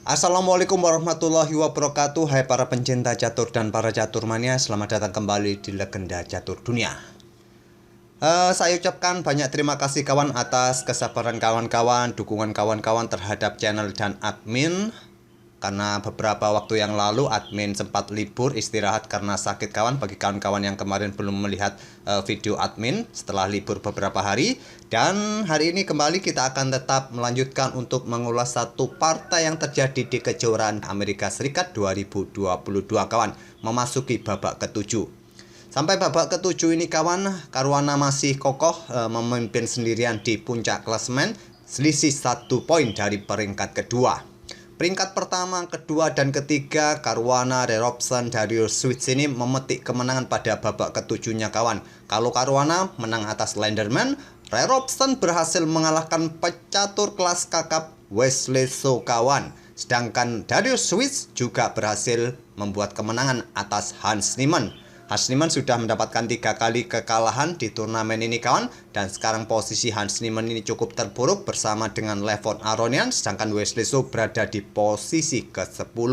Assalamualaikum warahmatullahi wabarakatuh. Hai para pencinta catur dan para caturmania, selamat datang kembali di Legenda Catur Dunia. Saya ucapkan banyak terima kasih kawan atas kesabaran kawan-kawan, dukungan kawan-kawan terhadap channel dan admin. Karena beberapa waktu yang lalu admin sempat libur istirahat karena sakit kawan. Bagi kawan-kawan yang kemarin belum melihat video admin setelah libur beberapa hari. Dan hari ini kembali kita akan tetap melanjutkan untuk mengulas satu partai yang terjadi di kejuaraan Amerika Serikat 2022 kawan. Memasuki babak ketujuh. Sampai babak ketujuh ini kawan, Caruana masih kokoh memimpin sendirian di puncak klasemen, selisih 1 poin dari peringkat kedua. Peringkat pertama, kedua, dan ketiga, Caruana, Robson, Darius Swift ini memetik kemenangan pada babak ketujuhnya kawan. Kalau Caruana menang atas Lenderman, Robson berhasil mengalahkan pecatur kelas kakap Wesley So kawan. Sedangkan Darius Swift juga berhasil membuat kemenangan atas Hans Niemann. Hans Niemann sudah mendapatkan 3 kali kekalahan di turnamen ini kawan. Dan sekarang posisi Hans Niemann ini cukup terpuruk bersama dengan Levon Aronian. Sedangkan Wesley So berada di posisi ke-10.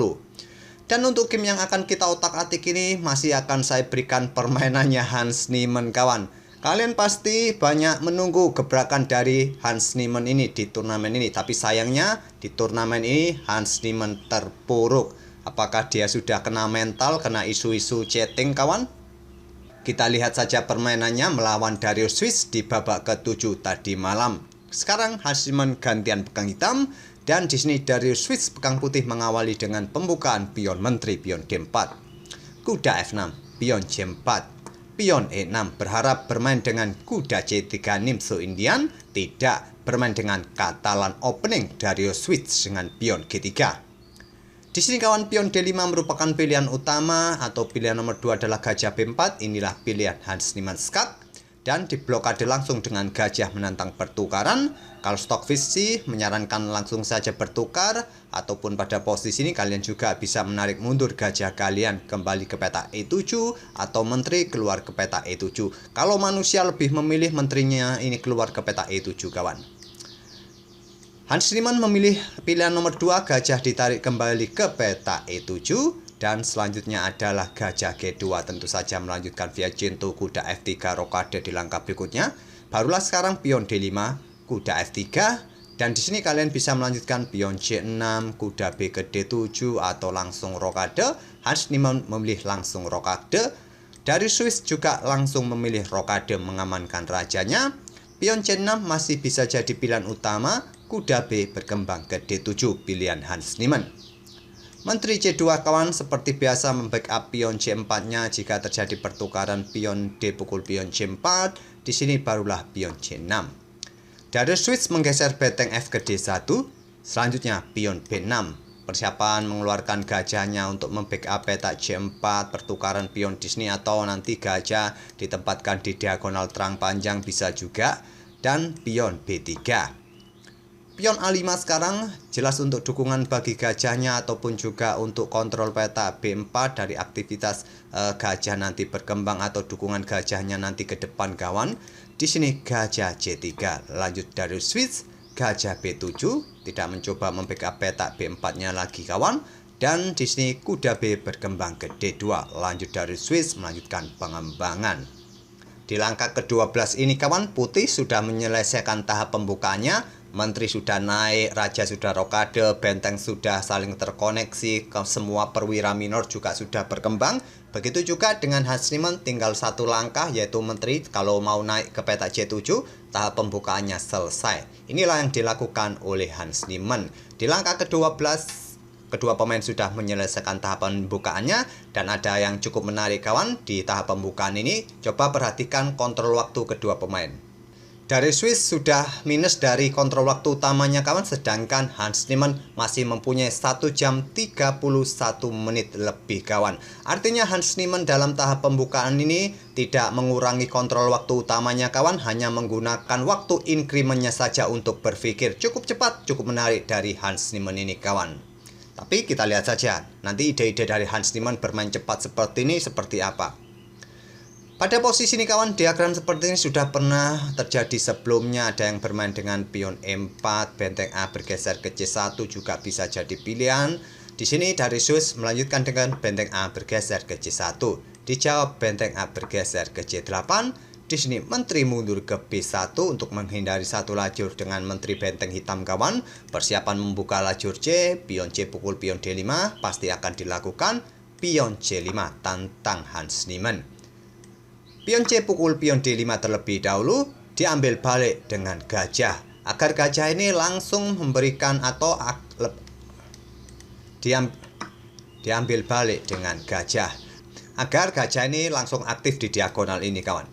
Dan untuk game yang akan kita otak-atik ini masih akan saya berikan permainannya Hans Niemann kawan. Kalian pasti banyak menunggu gebrakan dari Hans Niemann ini di turnamen ini. Tapi sayangnya di turnamen ini Hans Niemann terpuruk. Apakah dia sudah kena mental, kena isu-isu chatting kawan? Kita lihat saja permainannya melawan Darius Swift di babak ke-7 tadi malam. Sekarang Hans Niemann gantian pegang hitam. Dan di sini Darius Swift pegang putih mengawali dengan pembukaan pion menteri, pion G4. Kuda F6, pion G4. Pion E6 berharap bermain dengan kuda C3 Nimso Indian. Tidak, bermain dengan Catalan opening Darius Swift dengan pion G3. Di sini kawan, pion D5 merupakan pilihan utama atau pilihan nomor 2 adalah gajah B4. Inilah pilihan Hans Niemann skak. Dan diblokade langsung dengan gajah menantang pertukaran. Kalau Stockfish sih menyarankan langsung saja bertukar. Ataupun pada posisi ini kalian juga bisa menarik mundur gajah kalian kembali ke peta E7. Atau menteri keluar ke peta E7. Kalau manusia lebih memilih menterinya ini keluar ke peta E7 kawan. Hans Niemann memilih pilihan nomor 2, gajah ditarik kembali ke peta E7. Dan selanjutnya adalah gajah G2, tentu saja melanjutkan via Cinto, kuda F3, rokade di langkah berikutnya. Barulah sekarang pion D5, kuda F3. Dan di sini kalian bisa melanjutkan pion C6, kuda B ke D7 atau langsung rokade. Hans Niemann memilih langsung rokade. Dari Swiss juga langsung memilih rokade mengamankan rajanya. Pion C6 masih bisa jadi pilihan utama. Kuda B berkembang ke D7 pilihan Hans Niemann. Menteri C2 kawan seperti biasa membackup pion C4-nya jika terjadi pertukaran pion D pukul pion C4. Di sini barulah pion C6. Darius Swift menggeser beteng F ke D1. Selanjutnya pion B6. Persiapan mengeluarkan gajahnya untuk membackup peta C4, pertukaran pion di sini atau nanti gajah ditempatkan di diagonal terang panjang bisa juga. Dan pion B3. Pion A5 sekarang jelas untuk dukungan bagi gajahnya ataupun juga untuk kontrol peta B4 dari aktivitas gajah nanti berkembang atau dukungan gajahnya nanti ke depan kawan. Di sini gajah C3, lanjut dari Swiss, gajah B7, tidak mencoba membackup peta B4-nya lagi kawan. Dan di sini kuda B berkembang ke D2, lanjut dari Swiss melanjutkan pengembangan. Di langkah ke-12 ini kawan, putih sudah menyelesaikan tahap pembukaannya. Menteri sudah naik, raja sudah rokade, benteng sudah saling terkoneksi, semua perwira minor juga sudah berkembang. Begitu juga dengan Hans Niemann, tinggal satu langkah yaitu menteri kalau mau naik ke peta C7, tahap pembukaannya selesai. Inilah yang dilakukan oleh Hans Niemann. Di langkah ke-12, kedua pemain sudah menyelesaikan tahap pembukaannya. Dan ada yang cukup menarik kawan di tahap pembukaan ini. Coba perhatikan kontrol waktu kedua pemain. Dari Swiss sudah minus dari kontrol waktu utamanya kawan, sedangkan Hans Niemann masih mempunyai 1 jam 31 menit lebih kawan. Artinya Hans Niemann dalam tahap pembukaan ini tidak mengurangi kontrol waktu utamanya kawan, hanya menggunakan waktu incrementnya saja untuk berpikir. Cukup cepat, cukup menarik dari Hans Niemann ini kawan. Tapi kita lihat saja nanti ide-ide dari Hans Niemann bermain cepat seperti ini seperti apa. Pada posisi ini kawan, diagram seperti ini sudah pernah terjadi sebelumnya. Ada yang bermain dengan pion E4, benteng A bergeser ke C1 juga bisa jadi pilihan. Di sini dari Swiss melanjutkan dengan benteng A bergeser ke C1. Dijawab benteng A bergeser ke C8. Di sini menteri mundur ke B1 untuk menghindari satu lajur dengan menteri benteng hitam kawan. Persiapan membuka lajur C, pion C pukul pion D5 pasti akan dilakukan. Pion C5 tantang Hans Niemann. Pion C pukul pion D5 terlebih dahulu, diambil balik dengan gajah. Agar gajah ini langsung memberikan atau diambil balik dengan gajah. Agar gajah ini langsung aktif di diagonal ini kawan.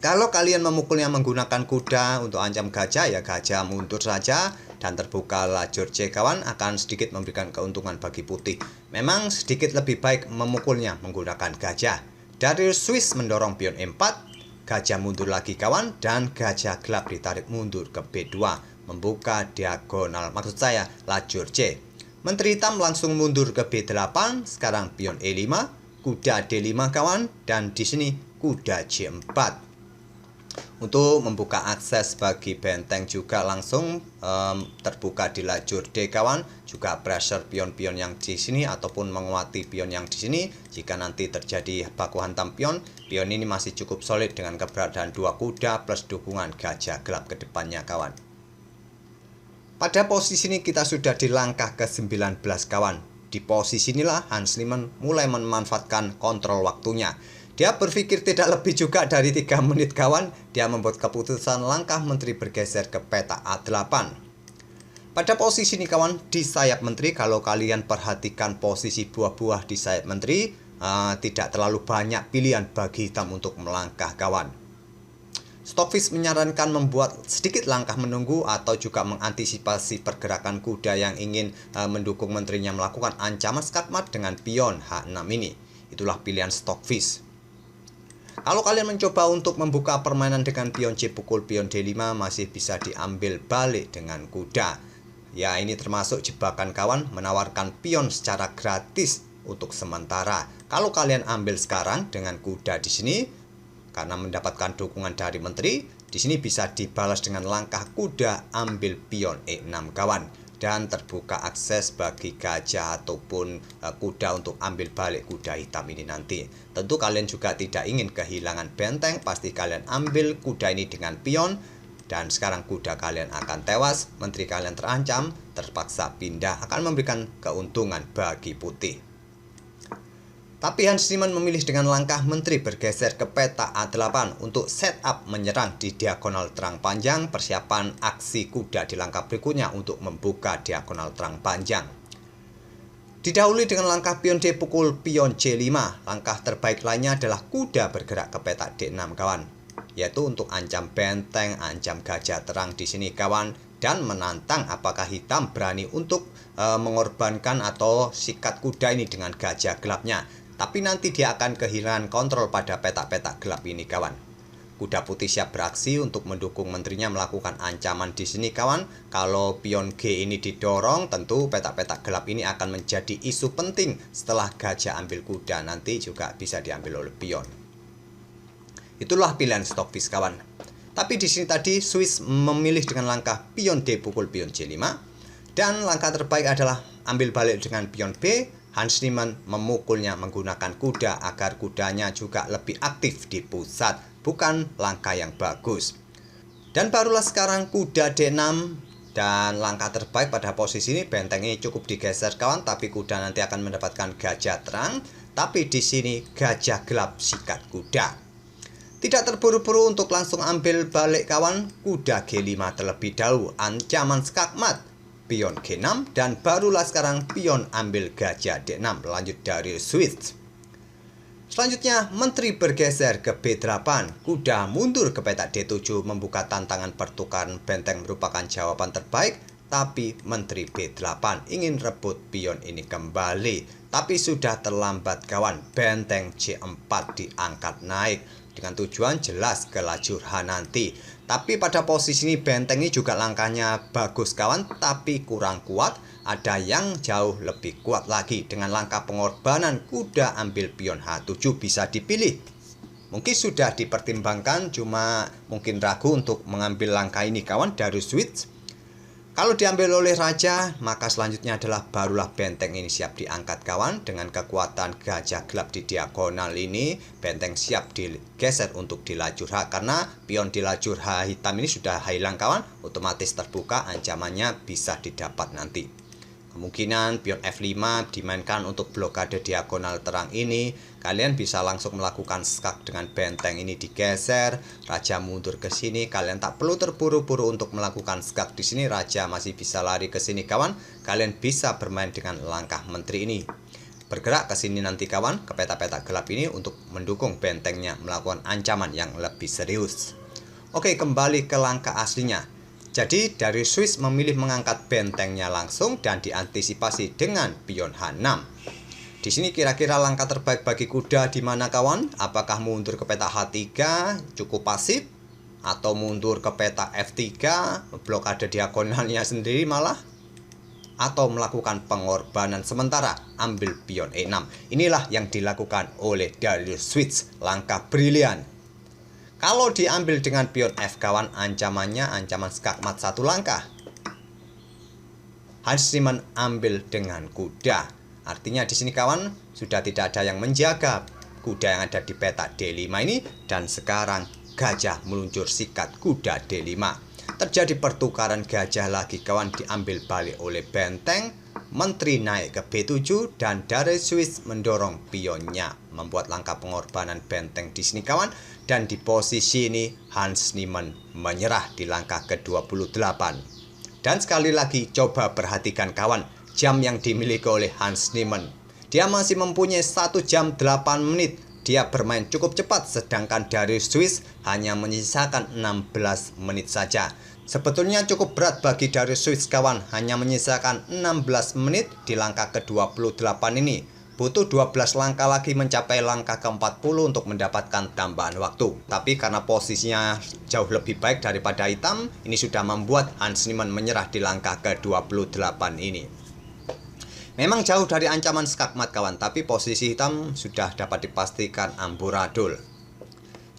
Kalau kalian memukulnya menggunakan kuda untuk ancam gajah, ya gajah mundur saja dan terbuka lajur C kawan, akan sedikit memberikan keuntungan bagi putih. Memang sedikit lebih baik memukulnya menggunakan gajah. Dari Swiss mendorong pion E4, gajah mundur lagi kawan, dan gajah gelap ditarik mundur ke B2, membuka diagonal, maksud saya lajur C. Menteri hitam langsung mundur ke B8, sekarang pion E5, kuda D5 kawan, dan di sini kuda C4. Untuk membuka akses bagi benteng juga langsung terbuka di lajur D kawan, juga pressure pion-pion yang di sini ataupun menguati pion yang di sini. Jika nanti terjadi baku hantam pion ini masih cukup solid dengan keberadaan dua kuda plus dukungan gajah gelap ke depannya kawan. Pada posisi ini kita sudah di langkah ke-19 kawan. Di posisi inilah Hans Niemann mulai memanfaatkan kontrol waktunya. Dia berpikir tidak lebih juga dari 3 menit kawan. Dia membuat keputusan langkah menteri bergeser ke peta A8. Pada posisi ini kawan, di sayap menteri, kalau kalian perhatikan posisi buah-buah di sayap menteri, tidak terlalu banyak pilihan bagi hitam untuk melangkah kawan. Stockfish menyarankan membuat sedikit langkah menunggu atau juga mengantisipasi pergerakan kuda yang ingin mendukung menterinya melakukan ancaman skakmat dengan pion H6 ini. Itulah pilihan Stockfish. Kalau kalian mencoba untuk membuka permainan dengan pion C pukul pion D5 masih bisa diambil balik dengan kuda. Ya, ini termasuk jebakan kawan, menawarkan pion secara gratis untuk sementara. Kalau kalian ambil sekarang dengan kuda di sini karena mendapatkan dukungan dari menteri, di sini bisa dibalas dengan langkah kuda ambil pion E6 kawan. Dan terbuka akses bagi gajah ataupun kuda untuk ambil balik kuda hitam ini nanti. Tentu kalian juga tidak ingin kehilangan benteng, pasti kalian ambil kuda ini dengan pion. Dan sekarang kuda kalian akan tewas, menteri kalian terancam, terpaksa pindah, akan memberikan keuntungan bagi putih. Tapi Hans Niemann memilih dengan langkah menteri bergeser ke peta A8 untuk setup menyerang di diagonal terang panjang, persiapan aksi kuda di langkah berikutnya untuk membuka diagonal terang panjang. Didahului dengan langkah pion D pukul pion C5, langkah terbaik lainnya adalah kuda bergerak ke peta D6 kawan, yaitu untuk ancam benteng, ancam gajah terang di sini kawan, dan menantang apakah hitam berani untuk mengorbankan atau sikat kuda ini dengan gajah gelapnya. Tapi nanti dia akan kehilangan kontrol pada petak-petak gelap ini kawan. Kuda putih siap beraksi untuk mendukung menterinya melakukan ancaman di sini kawan. Kalau pion G ini didorong, tentu petak-petak gelap ini akan menjadi isu penting setelah gajah ambil kuda, nanti juga bisa diambil oleh pion. Itulah pilihan Stockfish kawan. Tapi di sini tadi Swiss memilih dengan langkah pion D pukul pion C5, dan langkah terbaik adalah ambil balik dengan pion B. Hans Niemann memukulnya menggunakan kuda agar kudanya juga lebih aktif di pusat, bukan langkah yang bagus. Dan barulah sekarang kuda D6, dan langkah terbaik pada posisi ini benteng ini cukup digeser kawan, tapi kuda nanti akan mendapatkan gajah terang, tapi di sini gajah gelap sikat kuda. Tidak terburu-buru untuk langsung ambil balik kawan, kuda G5 terlebih dahulu, ancaman skakmat pion G6, dan barulah sekarang pion ambil gajah D6, lanjut dari Swiss. Selanjutnya menteri bergeser ke B8, kuda mundur ke peta D7, membuka tantangan pertukaran benteng merupakan jawaban terbaik. Tapi menteri B8 ingin rebut pion ini kembali, tapi sudah terlambat kawan. Benteng C4 diangkat naik dengan tujuan jelas ke lajur H nanti. Tapi pada posisi ini benteng ini juga langkahnya bagus kawan, tapi kurang kuat. Ada yang jauh lebih kuat lagi. Dengan langkah pengorbanan kuda ambil pion H7 bisa dipilih. Mungkin sudah dipertimbangkan, cuma mungkin ragu untuk mengambil langkah ini kawan. Darius Switch kalau diambil oleh raja, maka selanjutnya adalah barulah benteng ini siap diangkat kawan. Dengan kekuatan gajah gelap di diagonal ini, benteng siap digeser untuk di lajur H. Karena pion di lajur H hitam ini sudah hilang kawan, otomatis terbuka, ancamannya bisa didapat nanti. Kemungkinan pion F5 dimainkan untuk blokade diagonal terang ini. Kalian bisa langsung melakukan skak dengan benteng ini digeser. Raja mundur ke sini. Kalian tak perlu terburu-buru untuk melakukan skak di sini. Raja masih bisa lari ke sini kawan. Kalian bisa bermain dengan langkah menteri ini. Bergerak ke sini nanti kawan, ke peta-peta gelap ini untuk mendukung bentengnya melakukan ancaman yang lebih serius. Oke, kembali ke langkah aslinya. Jadi Darius Switch memilih mengangkat bentengnya langsung dan diantisipasi dengan pion H6. Di sini kira-kira langkah terbaik bagi kuda di mana kawan? Apakah mundur ke peta H3 cukup pasif, atau mundur ke peta F3 blokade diagonalnya sendiri malah, atau melakukan pengorbanan sementara ambil pion E6? Inilah yang dilakukan oleh Darius Switch, langkah brilian. Kalau diambil dengan pion F kawan, ancamannya ancaman skakmat satu langkah. Hans Niemann ambil dengan kuda. Artinya di sini kawan sudah tidak ada yang menjaga kuda yang ada di peta D5 ini, dan sekarang gajah meluncur sikat kuda D5. Terjadi pertukaran gajah lagi kawan, diambil balik oleh benteng. Menteri naik ke B7 dan Darius Switch mendorong pionnya, membuat langkah pengorbanan benteng di sini kawan. Dan di posisi ini Hans Niemann menyerah di langkah ke-28. Dan sekali lagi coba perhatikan kawan, jam yang dimiliki oleh Hans Niemann. Dia masih mempunyai 1 jam 8 menit. Dia bermain cukup cepat, sedangkan Darius Switch hanya menyisakan 16 menit saja. Sebetulnya cukup berat bagi Darius Switch kawan, hanya menyisakan 16 menit di langkah ke-28 ini. Butuh 12 langkah lagi mencapai langkah ke-40 untuk mendapatkan tambahan waktu. Tapi karena posisinya jauh lebih baik daripada hitam, ini sudah membuat Hans Niemann menyerah di langkah ke-28 ini. Memang jauh dari ancaman skakmat kawan, tapi posisi hitam sudah dapat dipastikan amburadul.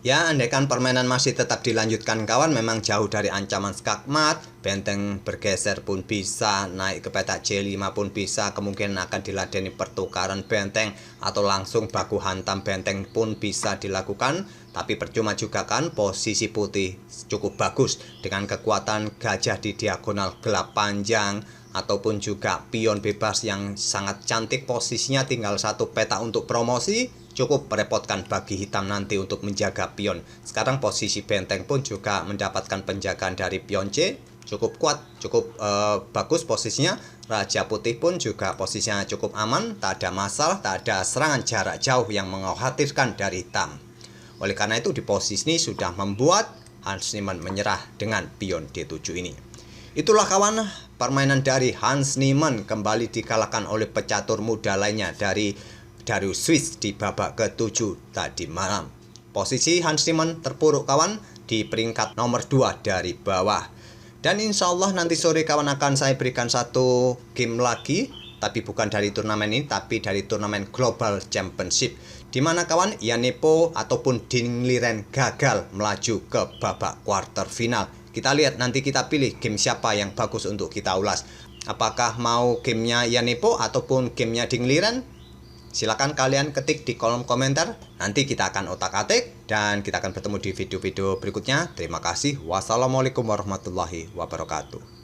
Ya, andaikan permainan masih tetap dilanjutkan kawan, memang jauh dari ancaman skakmat. Benteng bergeser pun bisa, naik ke peta C5 pun bisa. Kemungkinan akan diladeni pertukaran benteng, atau langsung baku hantam benteng pun bisa dilakukan. Tapi percuma juga kan, posisi putih cukup bagus dengan kekuatan gajah di diagonal gelap panjang, ataupun juga pion bebas yang sangat cantik. Posisinya tinggal satu peta untuk promosi. Cukup merepotkan bagi hitam nanti untuk menjaga pion. Sekarang posisi benteng pun juga mendapatkan penjagaan dari pion C. Cukup kuat, cukup bagus posisinya. Raja putih pun juga posisinya cukup aman. Tak ada masalah, tak ada serangan jarak jauh yang mengkhawatirkan dari hitam. Oleh karena itu di posisi ini sudah membuat Hans Niemann menyerah dengan pion D7 ini. Itulah kawan, permainan dari Hans Niemann kembali dikalahkan oleh pecatur muda lainnya dari Darius Switch di babak ke-7 tadi malam. Posisi Hans Niemann terpuruk kawan di peringkat nomor 2 dari bawah. Dan insya Allah nanti sore kawan akan saya berikan satu game lagi, tapi bukan dari turnamen ini, tapi dari turnamen Global Championship, di mana kawan Jan Nepo ataupun Ding Liren gagal melaju ke babak quarter final. Kita lihat nanti, kita pilih game siapa yang bagus untuk kita ulas. Apakah mau gamenya Jan Nepo ataupun gamenya Ding Liren? Silakan kalian ketik di kolom komentar. Nanti kita akan otak-atik dan kita akan bertemu di video-video berikutnya. Terima kasih. Wassalamualaikum warahmatullahi wabarakatuh.